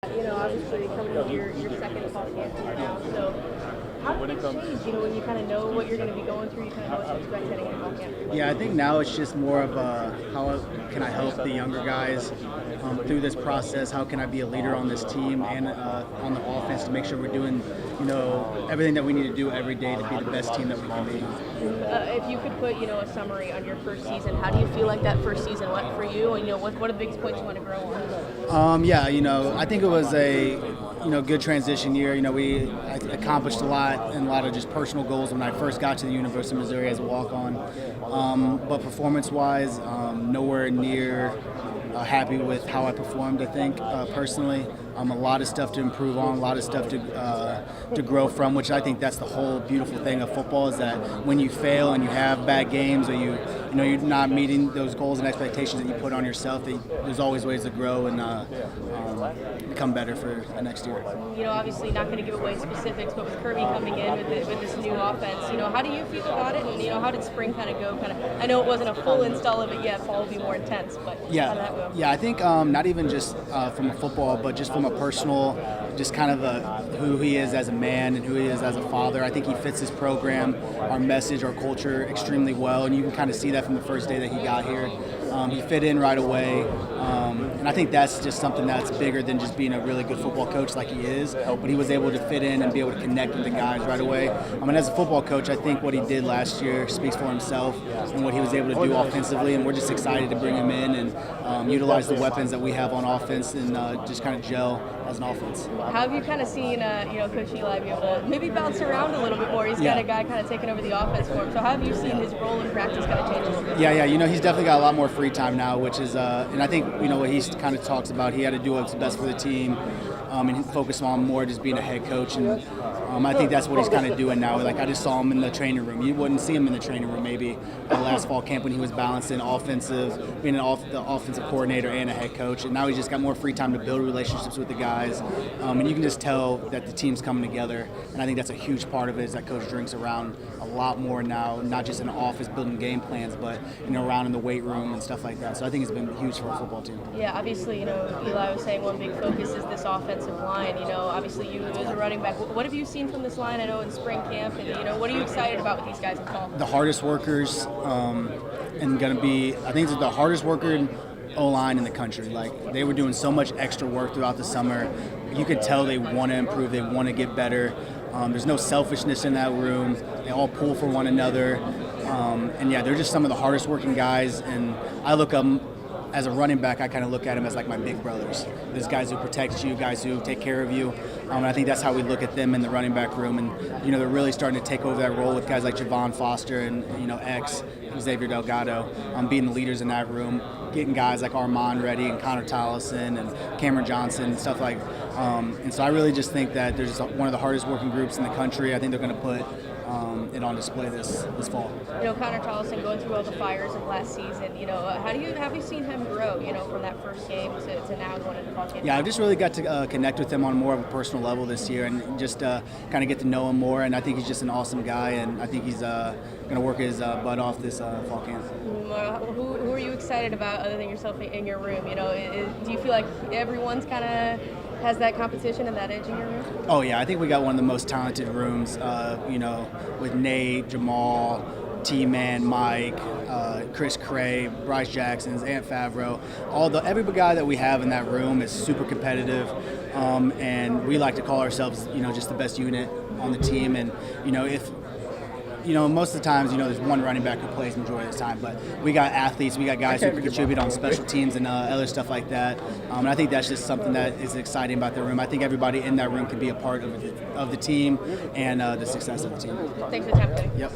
Obviously coming into your second fall camp here now. So how did things change? When you kind of know what you're going to be going through, you kind of know what to expect heading into fall camp. Yeah, I think now it's just more of how can I help the younger guys through this process? How can I be a leader on this team and on the offense to make sure we're doing, everything that we need to do every day to be the best team that we can be. If you could put, a summary on your first season, how do you feel like that first season went for you? And what are the biggest points you want to grow on? I think it was a good transition year. I accomplished a lot and a lot of just personal goals when I first got to the University of Missouri as a walk-on. But performance-wise, nowhere near happy with how I performed, I think, personally. A lot of stuff to improve on, a lot of stuff to grow from, which I think that's the whole beautiful thing of football is that when you fail and you have bad games or you're not meeting those goals and expectations that you put on yourself, there's always ways to grow and become better for the next year. Obviously not going to give away specifics, but with Kirby coming in with this new offense, how do you feel about it? And how did spring kind of go? I know it wasn't a full install of it yet. Fall will be more intense, but how did that go? Yeah, I think not even just from a football, but just from a personal, just kind of who he is as a man and who he is as a father. I think he fits his program, our message, our culture extremely well, and you can kind of see that from the first day that he got here. He fit in right away, and I think that's just something that's bigger than just being a really good football coach like he is, but he was able to fit in and be able to connect with the guys right away. As a football coach, I think what he did last year speaks for himself and what he was able to do offensively, and we're just excited to bring him in and utilize the weapons that we have on offense and just kind of gel as an offense. How have you kind of seen, Coach Eli be able to maybe bounce around a little bit more? He's got a guy kind of taking over the offense for him. So how have you seen his role in practice kind of change a little bit? Yeah, he's definitely got a lot more free time now, which is, and I think, what he kind of talks about, he had to do what's best for the team and focus on more just being a head coach. And I think that's what he's kind of doing now. Like, I just saw him in the training room. You wouldn't see him in the training room maybe at last fall camp when he was balancing being the offensive coordinator and a head coach. And now he's just got more free time to build relationships with the guys. And you can just tell that the team's coming together. And I think that's a huge part of it is that Coach drinks around a lot more now, not just in the office building game plans, but around in the weight room and stuff like that. So I think it's been huge for our football team. Yeah, obviously, Eli was saying one big focus is this offensive line. Obviously you as a running back, what have you seen from this line? I know in spring camp, and what are you excited about with these guys in fall? The hardest workers, and going to be, I think it's the hardest worker O-line in the country. Like, they were doing so much extra work throughout the summer. You could tell they want to improve, they want to get better. There's no selfishness in that room. They all pull for one another. They're just some of the hardest working guys. And I look up, as a running back, I kind of look at them as like my big brothers. There's guys who protect you, guys who take care of you. And I think that's how we look at them in the running back room. And, they're really starting to take over that role with guys like Javon Foster and, X, Xavier Delgado, being the leaders in that room, getting guys like Armand ready and Connor Tollison and Cameron Johnson and stuff like and so I really just think that there's one of the hardest working groups in the country. I think they're going to put it on display this fall. Connor Tollison going through all the fires of last season, have you seen him grow, from that first game to now going into fall game? Yeah, I've just really got to connect with him on more of a personal level this year and just kind of get to know him more, and I think he's just an awesome guy, and I think he's going to work his butt off this fall camp. Who are you excited about other than yourself in your room? Do you feel like everyone's kind of has that competition and that edge in your room? Oh, yeah. I think we got one of the most talented rooms, with Nate, Jamal, T-Man, Mike, Chris Cray, Bryce Jackson's, Ant Favreau. Every guy that we have in that room is super competitive, and we like to call ourselves, just the best unit on the team. And, most of the times, there's one running back who plays majority of the time, but we got athletes, we got guys who contribute on special teams and other stuff like that. And I think that's just something that is exciting about the room. I think everybody in that room can be a part of the team and the success of the team. Thanks for the time today. Yep.